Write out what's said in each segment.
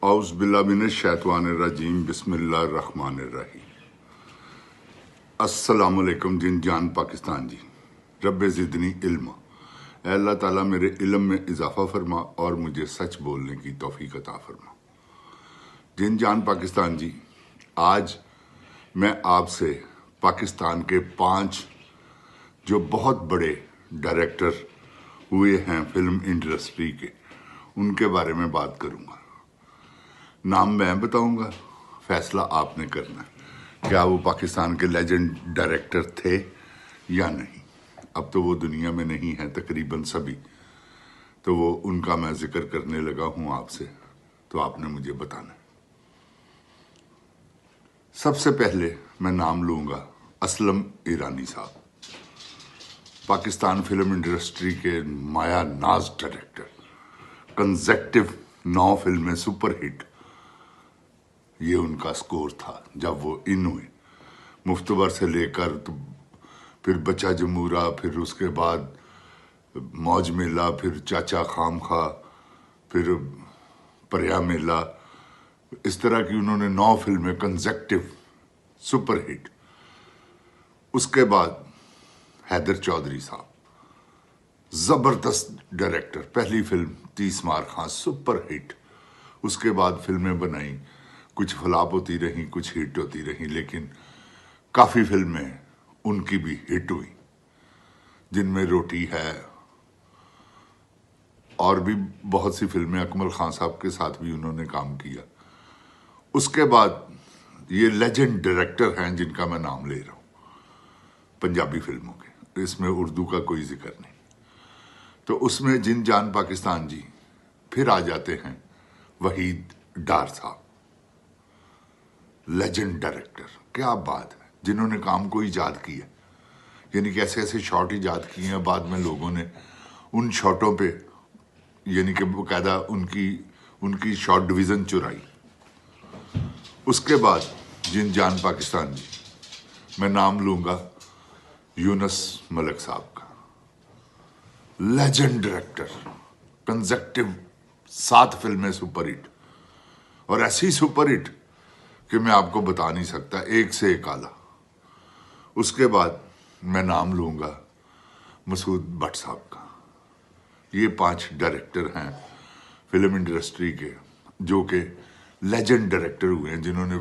औज़ुबिल्लाहिमिनश्शैतानिर्रजीम बिस्मिल्लाहिर्रहमानिर्रहीम। अस्सलामुअलैकुम जिन जान पाकिस्तान जी। रब्बे ज़िदनी इल्मा, ऐ अल्लाह ताला मेरे इल्म में इजाफ़ा फरमा और मुझे सच बोलने की तौफीक अता फरमा। जिन जान पाकिस्तान जी, आज मैं आपसे पाकिस्तान के 5 जो बहुत बड़े डायरेक्टर हुए हैं फिल्म इंडस्ट्री के, उनके बारे में बात करूंगा। नाम मैं बताऊंगा, फैसला आपने करना है क्या वो पाकिस्तान के लेजेंड डायरेक्टर थे या नहीं। अब तो वो दुनिया में नहीं है तकरीबन सभी, तो वो उनका मैं जिक्र करने लगा हूं आपसे, तो आपने मुझे बताना है। सबसे पहले मैं नाम लूंगा असलम ईरानी साहब, पाकिस्तान फिल्म इंडस्ट्री के माया नाज डायरेक्टर। कंसेक्टिव 9 फिल्में सुपरहिट, ये उनका स्कोर था जब वो इन हुए। मुफ्तबर से लेकर तो फिर बच्चा जमूरा, फिर उसके बाद मौज मेला, फिर चाचा खामखा, फिर परिया मेला, इस तरह की उन्होंने 9 फिल्में कंसेक्टिव सुपरहिट। उसके बाद हैदर चौधरी साहब, जबरदस्त डायरेक्टर। पहली फिल्म 30 मार खां सुपरहिट, उसके बाद फिल्में बनाई, कुछ फ्लॉप होती रही, कुछ हिट होती रही, लेकिन काफी फिल्में उनकी भी हिट हुई, जिनमें रोटी है और भी बहुत सी फिल्में। अकमल खान साहब के साथ भी उन्होंने काम किया। उसके बाद ये लेजेंड डायरेक्टर हैं जिनका मैं नाम ले रहा हूं पंजाबी फिल्मों के, इसमें उर्दू का कोई जिक्र नहीं। तो उसमें जिन जान पाकिस्तान जी फिर आ जाते हैं वहीद डार साहब, लेजेंड डायरेक्टर। क्या बात है, जिन्होंने काम को ईजाद किया, यानी कि ऐसे ऐसे शॉट ईजाद किए हैं, बाद में लोगों ने उन शॉटों पे यानी कि बाकायदा उनकी शॉट डिवीजन चुराई। उसके बाद जिन जान पाकिस्तान जी, मैं नाम लूंगा यूनुस मलिक साहब का, लेजेंड डायरेक्टर। कंसेक्टिव 7 फिल्में सुपरहिट, और ऐसी सुपरहिट कि मैं आपको बता नहीं सकता, एक से एक आला। उसके बाद मैं नाम लूंगा मसूद भट्ट साहब का। ये 5 डायरेक्टर हैं फिल्म इंडस्ट्री के जो कि लेजेंड डायरेक्टर हुए हैं, जिन्होंने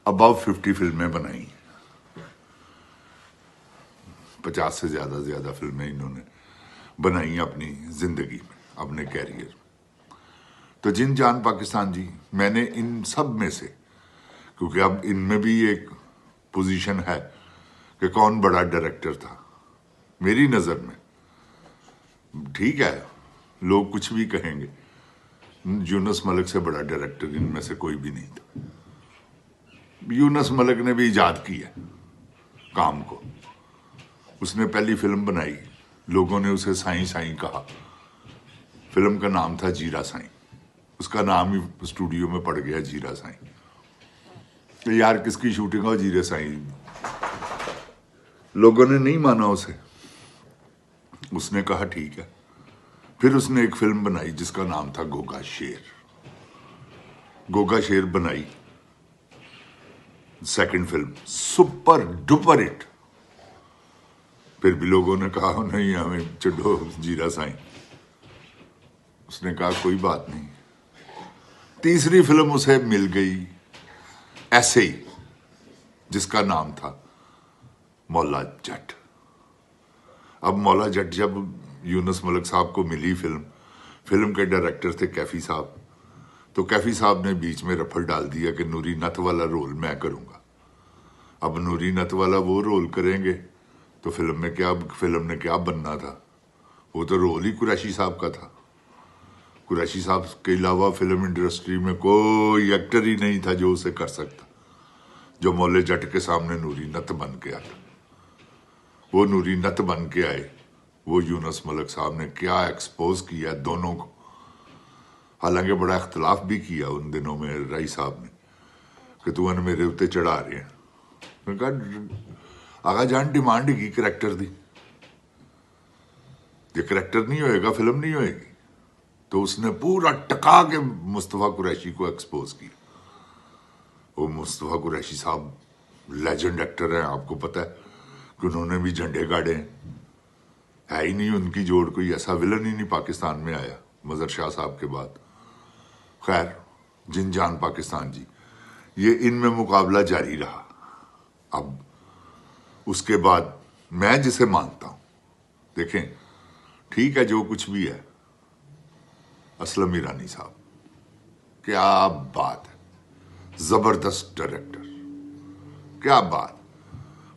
अबव 50 फिल्में बनाई, 50 से ज्यादा फिल्में इन्होंने बनाई अपनी जिंदगी में, अपने कैरियर में। तो जिन जान पाकिस्तान जी, मैंने इन सब में से, क्योंकि अब इनमें भी एक पोजीशन है कि कौन बड़ा डायरेक्टर था, मेरी नजर में, ठीक है लोग कुछ भी कहेंगे, यूनुस मलिक से बड़ा डायरेक्टर इनमें से कोई भी नहीं था। यूनुस मलिक ने भी इजाद किया काम को। उसने पहली फिल्म बनाई, लोगों ने उसे साईं साईं कहा। फिल्म का नाम था जीरा साईं, उसका नाम ही स्टूडियो में पड़ गया जीरा साईं। तो यार किसकी शूटिंग हो जीरे साईं, लोगों ने नहीं माना उसे। उसने कहा ठीक है। फिर उसने एक फिल्म बनाई जिसका नाम था गोगा शेर। गोगा शेर बनाई, second film super duper hit. फिर भी लोगों ने कहा नहीं हमें चढ़ो जीरा साईं। उसने कहा कोई बात नहीं। तीसरी फिल्म उसे मिल गई ऐसे ही, जिसका नाम था मौला जट। अब मौला जट जब यूनुस मलिक साहब को मिली फिल्म के डायरेक्टर थे कैफी साहब, तो कैफी साहब ने बीच में रफल डाल दिया कि नूरी नत वाला रोल मैं करूंगा। अब नूरी नत वाला वो रोल करेंगे तो फिल्म ने क्या बनना था, वो तो रोल ही कुरैशी साहब का था। कुरैशी साहब के अलावा फिल्म इंडस्ट्री में कोई एक्टर ही नहीं था जो उसे कर सकता, जो मौले जट के सामने नूरी नत बन के आया। वो नूरी नत बन के आए, वो यूनुस मलिक साहब ने क्या एक्सपोज किया दोनों को। हालांकि बड़ा इख्तलाफ भी किया उन दिनों में राई साहब ने कि तू मेरे उत्ते चढ़ा रहे हैं। मैं कहा आगा जान डिमांड की करैक्टर दी, जो करैक्टर नहीं होएगा फिल्म नहीं होएगी। तो उसने पूरा टका के मुस्तफ़ा कुरैशी को एक्सपोज किया। वो मुस्तफ़ा कुरैशी साहब लेजेंड एक्टर हैं, आपको पता है कि उन्होंने भी झंडे गाड़े हैं। है ही नहीं उनकी जोड़, कोई ऐसा विलन ही नहीं पाकिस्तान में आया मजहर शाह साहब के बाद। खैर, जिन जान पाकिस्तान जी, ये इनमें मुकाबला जारी रहा। अब उसके बाद मैं जिसे मानता हूं, देखें ठीक है जो कुछ भी है, असलम ईरानी साहब क्या बात है, जबरदस्त डायरेक्टर, क्या बात।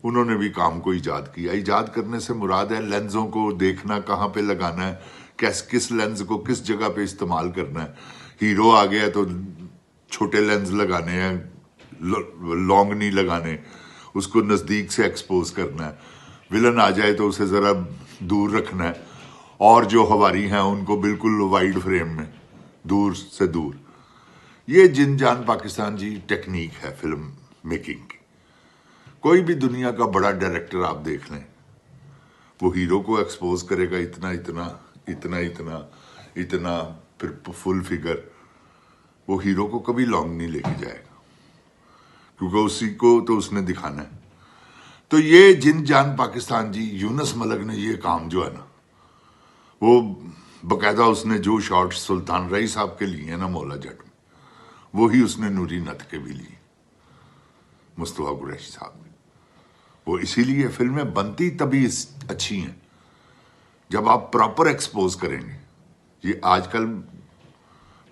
उन्होंने भी काम को ईजाद किया। ईजाद करने से मुराद है लेंसों को देखना, कहां पे लगाना है, किस लेंस को किस जगह पे इस्तेमाल करना है। हीरो आ गया तो छोटे लेंस लगाने हैं, लॉन्ग नहीं लगाने, उसको नजदीक से एक्सपोज करना है। विलन आ जाए तो उसे जरा दूर रखना है, और जो हवारी हैं उनको बिल्कुल वाइड फ्रेम में, दूर से दूर। ये जिन जान पाकिस्तान जी टेक्निक है फिल्म मेकिंग की। कोई भी दुनिया का बड़ा डायरेक्टर आप देख लें, वो हीरो को एक्सपोज करेगा इतना इतना इतना इतना इतना, फिर फुल फिगर। वो हीरो को कभी लॉन्ग नहीं लेके जाएगा, क्योंकि उसी को तो उसने दिखाना है। तो ये जिन जान पाकिस्तान जी, यूनुस मलिक ने ये काम जो है ना, वो बकायदा उसने जो शॉट सुल्तान रई साहब के लिए ना मौला जट में, वो ही उसने नूरी नत के भी लिए मुस्तफा कुरैशी साहब ने। वो इसीलिए फिल्में बनती तभी अच्छी हैं जब आप प्रॉपर एक्सपोज करेंगे। ये आजकल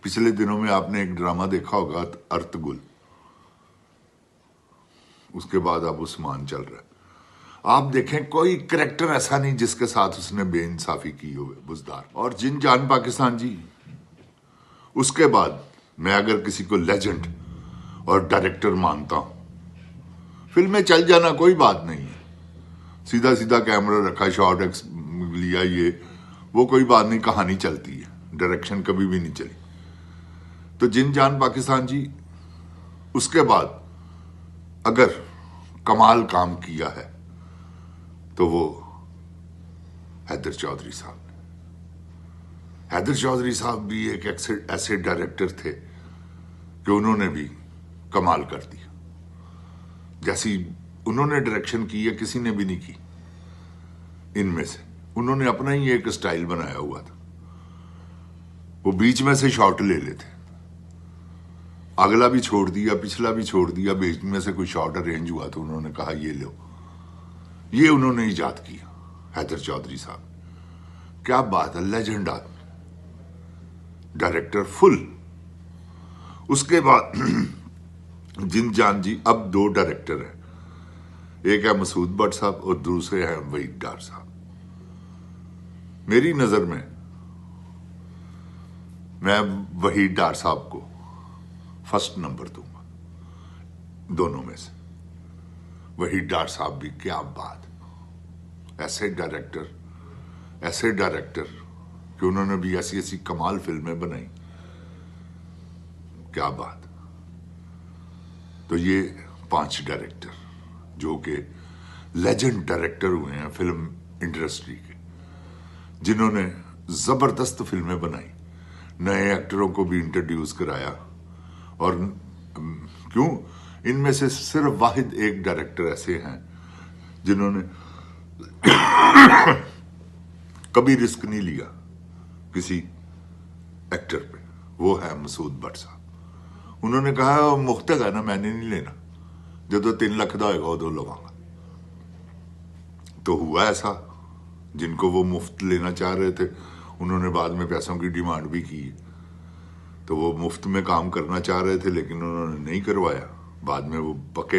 पिछले दिनों में आपने एक ड्रामा देखा होगा अर्तगुल, उसके बाद अब उस्मान चल रहा है। आप देखें कोई करेक्टर ऐसा नहीं जिसके साथ उसने बेइंसाफी की हो, बुजदार। और जिन जान पाकिस्तान जी, उसके बाद मैं अगर किसी को लेजेंड और डायरेक्टर मानता हूं, फिल्में चल जाना कोई बात नहीं है, सीधा सीधा कैमरा रखा, शॉट लिया, ये वो कोई बात नहीं, कहानी चलती है, डायरेक्शन कभी भी नहीं चली। तो जिन जान पाकिस्तान जी, उसके बाद अगर कमाल काम किया है तो वो हैदर चौधरी साहब ने। हैदर चौधरी साहब भी एक ऐसे डायरेक्टर थे कि उन्होंने भी कमाल कर दिया। जैसी उन्होंने डायरेक्शन की है किसी ने भी नहीं की इनमें से। उन्होंने अपना ही एक स्टाइल बनाया हुआ था। वो बीच में से शॉट ले लेते, अगला भी छोड़ दिया, पिछला भी छोड़ दिया, बीच में से कोई शॉट अरेंज हुआ तो उन्होंने कहा ये लो। ये उन्होंने इजाद किया हैदर चौधरी साहब। क्या बात है, लेजेंड आदमी, डायरेक्टर फुल। उसके बाद जिन जान जी, अब दो डायरेक्टर हैं, एक है मसूद भट्ट साहब और दूसरे हैं वहीद डार साहब। मेरी नजर में मैं वहीद डार साहब को फर्स्ट नंबर दूंगा दोनों में से। वहीद डार साहब भी क्या बात, ऐसे डायरेक्टर कि उन्होंने भी ऐसी ऐसी कमाल फिल्में बनाई, क्या बात। तो ये 5 डायरेक्टर जो कि लेजेंड डायरेक्टर हुए हैं फिल्म इंडस्ट्री के, जिन्होंने जबरदस्त फिल्में बनाई, नए एक्टरों को भी इंट्रोड्यूस कराया। और क्यों, इनमें से सिर्फ वाहिद एक डायरेक्टर ऐसे हैं जिन्होंने कभी रिस्क नहीं लिया किसी एक्टर पे, वो है मसूद भट्ट साहब। उन्होंने कहा मुफ्त है ना, मैंने नहीं लेना, जो 3 लाख का होगा उदो लवांगा। तो हुआ ऐसा, जिनको वो मुफ्त लेना चाह रहे थे उन्होंने बाद में पैसों की डिमांड भी की। तो वो मुफ्त में काम करना चाह रहे थे लेकिन उन्होंने नहीं करवाया, बाद में वो पक्के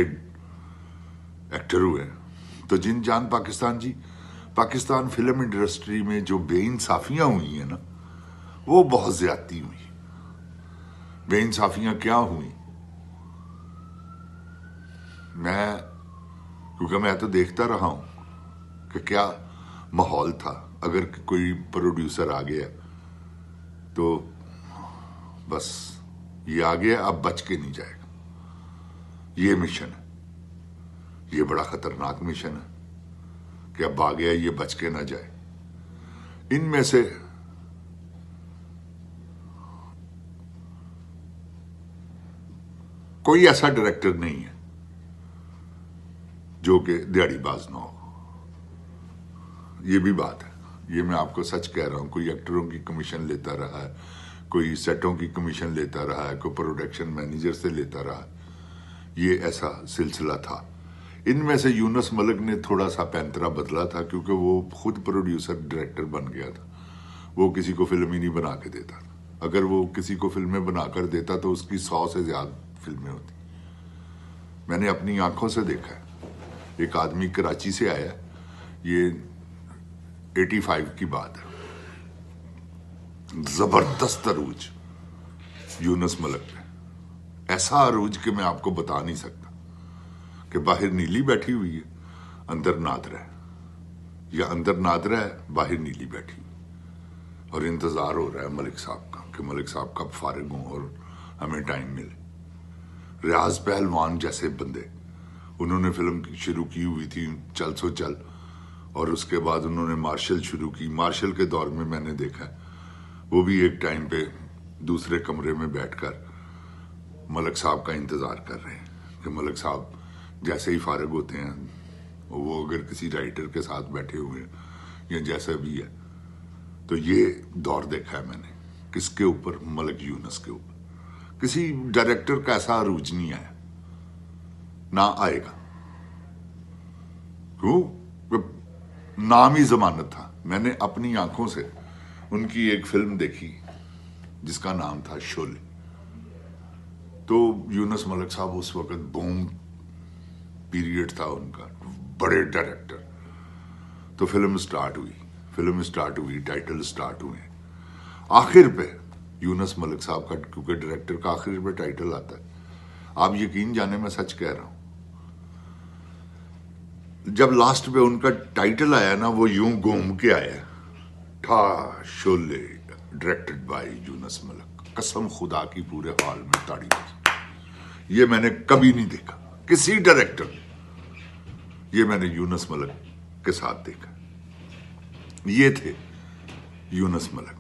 एक्टर हुए। तो जिन जान पाकिस्तान जी, पाकिस्तान फिल्म इंडस्ट्री में जो बेइंसाफियां हुई हैं ना, वो बहुत ज्यादती हुई। बेइंसाफियां क्या हुई, क्योंकि मैं तो देखता रहा हूं कि क्या माहौल था। अगर कोई प्रोड्यूसर आ गया तो बस ये आ गया, अब बच के नहीं जाएगा। ये मिशन है, ये बड़ा खतरनाक मिशन है कि अब आ गया, ये बच के ना जाए। इनमें से कोई ऐसा डायरेक्टर नहीं है जो कि दिहाड़ीबाज ना हो। ये भी बात है, ये मैं आपको सच कह रहा हूं। कोई एक्टरों की कमीशन लेता रहा है, कोई सेटों की कमीशन लेता रहा है, कोई प्रोडक्शन मैनेजर से लेता रहा है। ये ऐसा सिलसिला था। इनमें से यूनुस मलिक ने थोड़ा सा पैंतरा बदला था, क्योंकि वो खुद प्रोड्यूसर डायरेक्टर बन गया था। वो किसी को फिल्म ही नहीं बना के देता। अगर वो किसी को फिल्में बनाकर देता तो उसकी 100 से ज्यादा फिल्में होती। मैंने अपनी आंखों से देखा है। एक आदमी कराची से आया, ये 85 की बात है, जबरदस्त अरूज यूनुस मलिक ने, ऐसा अरूज कि मैं आपको बता नहीं सकता, कि बाहर नीली बैठी हुई है, अंदर नादरा है, या अंदर नादरा है, बाहर नीली बैठी हुई, और इंतजार हो रहा है मलिक साहब का कि मलिक साहब कब फारिग हों और हमें टाइम मिले। रियाज पहलवान जैसे बंदे, उन्होंने फिल्म शुरू की हुई थी चल सो चल, और उसके बाद उन्होंने मार्शल शुरू की। मार्शल के दौर में मैंने देखा, वो भी एक टाइम पे दूसरे कमरे में बैठकर मलिक साहब का इंतजार कर रहे हैं कि मलिक साहब जैसे ही फारिग होते हैं, वो अगर किसी राइटर के साथ बैठे हुए हैं या जैसा भी है। तो ये दौर देखा है मैंने। किसके ऊपर? मलिक यूनुस के ऊपर। किसी डायरेक्टर का ऐसा अरूज नहीं आया, ना आएगा। क्यों? नाम ही जमानत था। मैंने अपनी आंखों से उनकी एक फिल्म देखी जिसका नाम था शोले। तो यूनुस मलिक साहब उस वक्त बूम पीरियड था उनका, बड़े डायरेक्टर। तो फिल्म स्टार्ट हुई, टाइटल स्टार्ट हुए। आखिर पे यूनुस मलिक साहब का, क्योंकि डायरेक्टर का आखिर पे टाइटल आता है। आप यकीन जाने, मैं सच कह रहा हूं, जब लास्ट पे उनका टाइटल आया ना, वो यूं घूम के आया था, शोले डायरेक्टेड बाय यूनुस मलिक। कसम खुदा की पूरे हॉल में ताड़ी बजी। ये मैंने कभी नहीं देखा किसी डायरेक्टर, ये मैंने यूनुस मलिक के साथ देखा। ये थे यूनुस मलिक।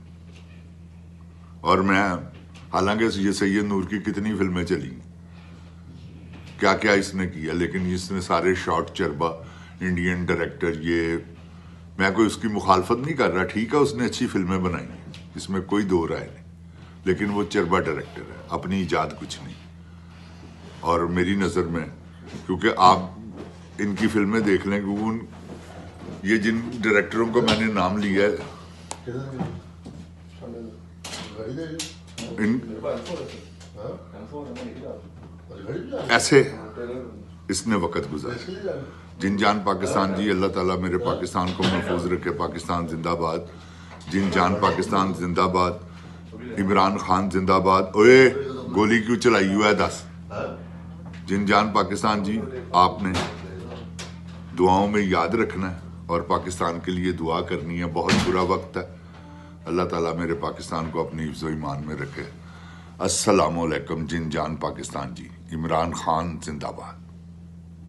और मैं, हालांकि ये सैयद नूर की कितनी फिल्में चली, क्या क्या इसने किया, लेकिन इसने सारे शॉर्ट चरबा इंडियन डायरेक्टर, ये मैं कोई उसकी मुखालफत नहीं कर रहा। ठीक है, उसने अच्छी फिल्में बनाई, इसमें कोई दो राय नहीं, लेकिन वो चरबा डायरेक्टर है, अपनी इजाद कुछ नहीं। और मेरी नज़र में, क्योंकि आप इनकी फिल्में देख लें, क्योंकि ये जिन डायरेक्टरों को मैंने नाम लिया है, ऐसे इसने वक्त गुजारा। जिन जान पाकिस्तान जी, अल्लाह ताला मेरे पाकिस्तान को महफूज रखे। पाकिस्तान जिंदाबाद। जिन जान पाकिस्तान जिंदाबाद। इमरान खान जिंदाबाद। ओए गोली क्यों चलाई हुआ है 10? जिन जान पाकिस्तान जी, आपने दुआओं में याद रखना है और पाकिस्तान के लिए दुआ करनी है। बहुत बुरा वक्त है। अल्लाह ताला मेरे पाकिस्तान को अपनी हिफ्ज़ो ईमान में रखे। अस्सलामु अलैकुम। जिन जान पाकिस्तान जी। इमरान खान जिंदाबाद।